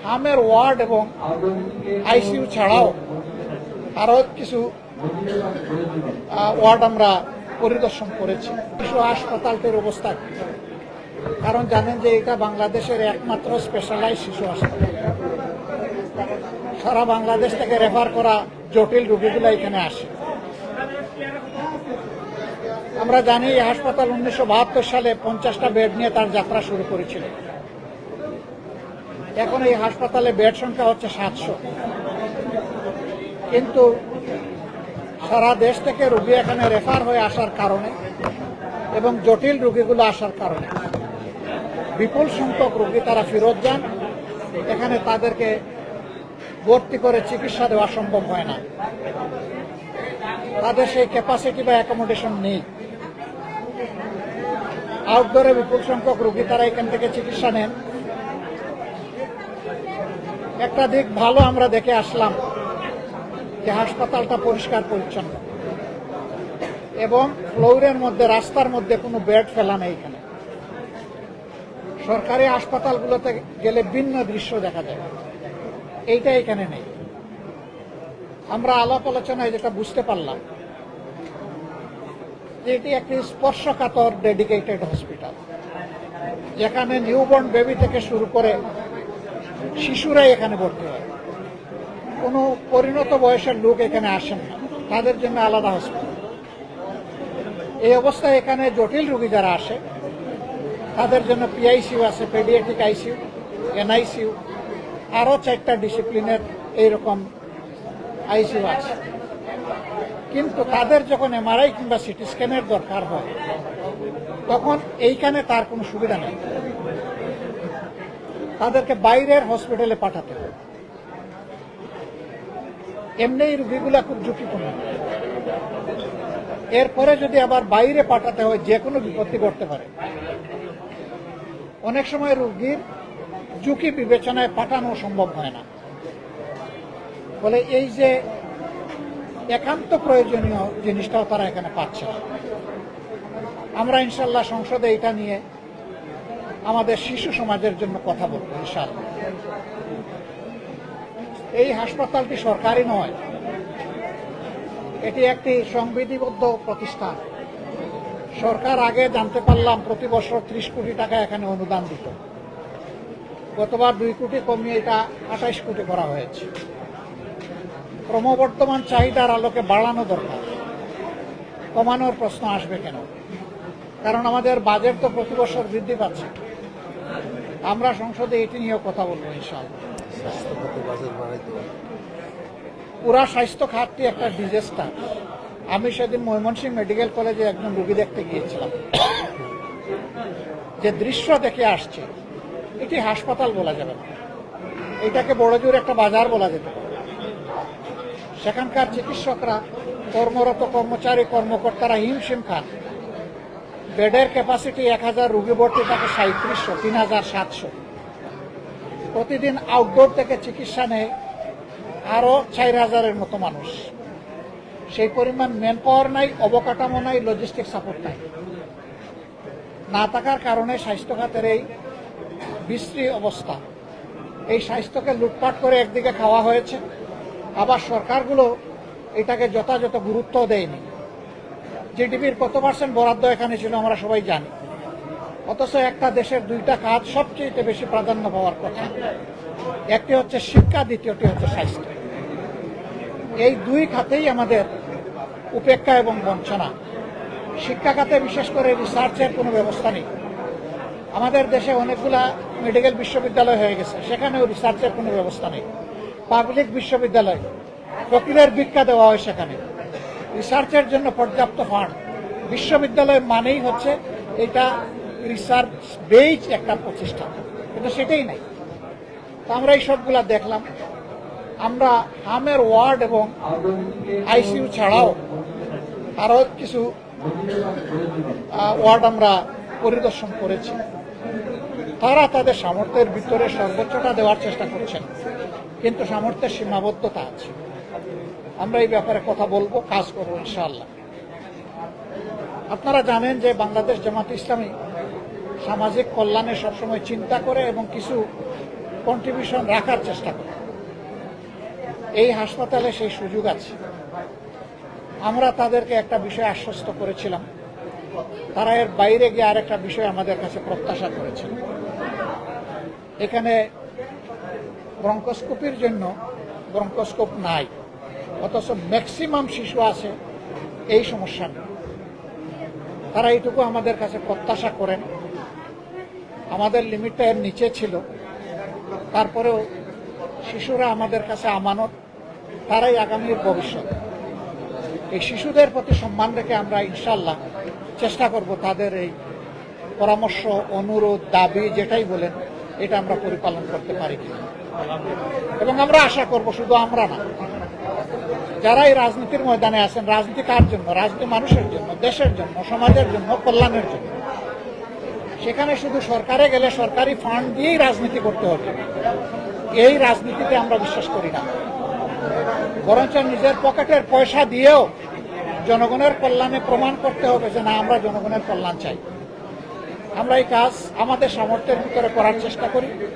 হামের word এবং ICU ছাড়াও আরও কিছু ওয়ার্ড আমরা পরিদর্শন করেছি। শিশু হাসপাতালটির অবস্থা, কারণ জানেন যে এটা বাংলাদেশের একমাত্র স্পেশালাইজ শিশু হাসপাতাল। সারা বাংলাদেশ থেকে রেফার করা জটিল রোগীগুলো এখানে আসে। আমরা জানি এই হাসপাতাল 1972 সালে 50টা বেড নিয়ে তার যাত্রা শুরু করেছিল। এখন এই হাসপাতালে বেড সংখ্যা হচ্ছে 700, কিন্তু সারা দেশ থেকে রোগী এখানে রেফার হয়ে আসার কারণে এবং জটিল রোগীগুলো আসার কারণে বিপুল সংখ্যক রোগী তারা ফেরত যান। এখানে তাদেরকে ভর্তি করে চিকিৎসা দেওয়া সম্ভব হয় না, তাদের সেই ক্যাপাসিটি বা অ্যাকোমোডেশন নেই। আউটডোরে বিপুল সংখ্যক রোগী তারা এখান থেকে চিকিৎসা নেন। একটা দিক ভালো আমরা দেখে আসলাম যে হাসপাতালটা পরিষ্কার পরিচ্ছন্ন এবং ফ্লোরের মধ্যে, রাস্তার মধ্যে কোনো বেড ফেলা নেই। এখানে সরকারি হাসপাতালগুলোতে গেলে ভিন্ন দৃশ্য দেখা যায়, এইটা এখানে নেই। আমরা আলাপ আলোচনায় যেটা বুঝতে পারলাম যে এটি একটি স্পর্শকাতর ডেডিকেটেড হসপিটাল, যেখানে নিউবর্ন বেবি থেকে শুরু করে শিশুরাই এখানে ভর্তি হয়। কোনো পরিণত বয়সের লোক এখানে আসেন না, তাদের জন্য আলাদা হসপিটাল। এই অবস্থায় এখানে জটিল রোগী যারা আসে তাদের জন্য পিআইসিইউ আছে, পেডিয়াট্রিক আইসিইউ, এনআইসিইউ, আরও 4টা ডিসিপ্লিনের এইরকম আইসিইউ আছে। কিন্তু তাদের যখন এমআরআই কিংবা সিটি স্ক্যানের দরকার হয় তখন এইখানে তার কোনো সুবিধা নেই, তাদেরকে বাইরের হসপিটালে পাঠাতে হয়। এমনি রোগীগুলা খুব ঝুঁকিপূর্ণ, এরপরে যদি আবার বাইরে পাঠাতে হয় যে কোনো বিপত্তি ঘটতে পারে। অনেক সময় রোগীর ঝুঁকি বিবেচনায় পাঠানো সম্ভব হয় না। ফলে এই যে একান্ত প্রয়োজনীয় জিনিসটাও তারা এখানে পাচ্ছে না। আমরা ইনশাল্লাহ সংসদে এটা নিয়ে আমাদের শিশু সমাজের জন্য কথা বলব ইনশাল্লাহ। এই হাসপাতালটি সরকারি নয়, এটি একটি সংবিধিবদ্ধ প্রতিষ্ঠান। সরকার আগে জানতে পারলাম প্রতি বছর 30 কোটি টাকা এখানে অনুদান দিত, গতবার 2 কোটি কমিয়ে এটা 28 কোটি করা হয়েছে। ক্রমবর্ধমান চাহিদার আলোকে বাড়ানো দরকার, কমানোর প্রশ্ন আসবে কেন? কারণ আমাদের বাজেট তো প্রতি বছর বৃদ্ধি পাচ্ছে। আমরা সংসদে এটি নিয়েও কথা বলবো ইনশাআল্লাহ। পুরা স্বাস্থ্য খাতটি একটা ডিজাস্টার। আমি সেদিন ময়মনসিংহ মেডিকেল কলেজে একজন রোগী দেখতে গিয়েছিলাম, যে দৃশ্য দেখে আসছে এটি হাসপাতাল বলা যাবে না, এটাকে বড়জোর একটা বাজার বলা যেতে পারে। সেখানকার চিকিৎসকরা, কর্মরত কর্মচারী কর্মকর্তারা হিমশিম খান। বেডের ক্যাপাসিটি 1000, রোগী ভর্তি থাকে 3700, 3700। প্রতিদিন আউটডোর থেকে চিকিৎসা নেয় আরও 4000-এর মতো মানুষ। সেই পরিমাণ ম্যান পাওয়ার নাই, অবকাঠামো নাই, লজিস্টিক সাপোর্ট নাই। না থাকার কারণে স্বাস্থ্য খাতের এই বিশ্রী অবস্থা। এই স্বাস্থ্যকে লুটপাট করে একদিকে খাওয়া হয়েছে, আবার সরকারগুলো এটাকে যথাযথ গুরুত্ব দেয়নি। জিডিপির কত % বরাদ্দ এখানে ছিল আমরা সবাই জানি, অথচ একটা দেশের 2টা খাত সবচেয়ে বেশি প্রাধান্য পাওয়ার কথা। একটি হচ্ছে শিক্ষা, দ্বিতীয়টি হচ্ছে স্বাস্থ্য। এই 2 খাতেই আমাদের উপেক্ষা এবং বঞ্চনা। শিক্ষা খাতে বিশেষ করে রিসার্চের কোনো ব্যবস্থা নেই। আমাদের দেশে অনেকগুলা মেডিকেল বিশ্ববিদ্যালয় হয়ে গেছে, সেখানেও রিসার্চের কোনো ব্যবস্থা নেই। পাবলিক বিশ্ববিদ্যালয়, ফকিরের ভিক্ষা দেওয়া হয় সেখানে, রিসার্চের জন্য পর্যাপ্ত ফান্ড। বিশ্ববিদ্যালয় মানেই হচ্ছে এটা রিসার্চ বেজ একটা প্রতিষ্ঠান, কিন্তু সেটাই নাই। তো আমরা এই সবগুলা দেখলাম। আমরা হামের ওয়ার্ড এবং আইসিইউ ছাড়াও আরও কিছু ওয়ার্ড আমরা পরিদর্শন করেছি। তারা তাদের সামর্থ্যের ভিতরে সর্বোচ্চটা দেওয়ার চেষ্টা করছেন, কিন্তু সামর্থ্যের সীমাবদ্ধতা আছে। আমরা এই ব্যাপারে কথা বলবো, কাজ করবো ইনশাআল্লাহ। আপনারা জানেন যে বাংলাদেশ জামাত ইসলামী সামাজিক কল্যাণে সবসময় চিন্তা করে এবং কিছু কন্ট্রিবিউশন রাখার চেষ্টা করে। এই হাসপাতালে সেই সুযোগ আছে। আমরা তাদেরকে একটা বিষয় আশ্বস্ত করেছিলাম, তারা এর বাইরে গিয়ে আর একটা বিষয় আমাদের কাছে প্রত্যাশা করেছিল। এখানে ব্রঙ্কোস্কোপির জন্য ব্রঙ্কোস্কোপ নাই, অথচ ম্যাক্সিমাম শিশু আছে এই সমস্যা নেই। তারা এইটুকু আমাদের কাছে প্রত্যাশা করেন। আমাদের লিমিটটা এর নিচে ছিল, তারপরেও শিশুরা আমাদের কাছে আমানত, তারাই আগামীর ভবিষ্যৎ। এই শিশুদের প্রতি সম্মান রেখে আমরা ইনশাল্লাহ চেষ্টা করব তাদের এই পরামর্শ, অনুরোধ, দাবি যেটাই বলেন এটা আমরা পরিপালন করতে পারি কিনা। এবং আমরা আশা করব, শুধু আমরা না, যারা এই রাজনীতির ময়দানে আছেন, রাজনীতি কার জন্য? রাজনীতি মানুষের জন্য, দেশের জন্য, সমাজের জন্য, কল্যাণের জন্য। সেখানে শুধু সরকারে গেলে সরকারি ফান্ড দিয়েই রাজনীতি করতে হবে, এই রাজনীতিতে আমরা বিশ্বাস করি না। বরঞ্চ নিজের পকেটের পয়সা দিয়েও জনগণের কল্যাণে প্রমাণ করতে হবে যে না, আমরা জনগণের কল্যাণ চাই। আমরা এই কাজ আমাদের সামর্থ্যের ভিতরে করার চেষ্টা করি।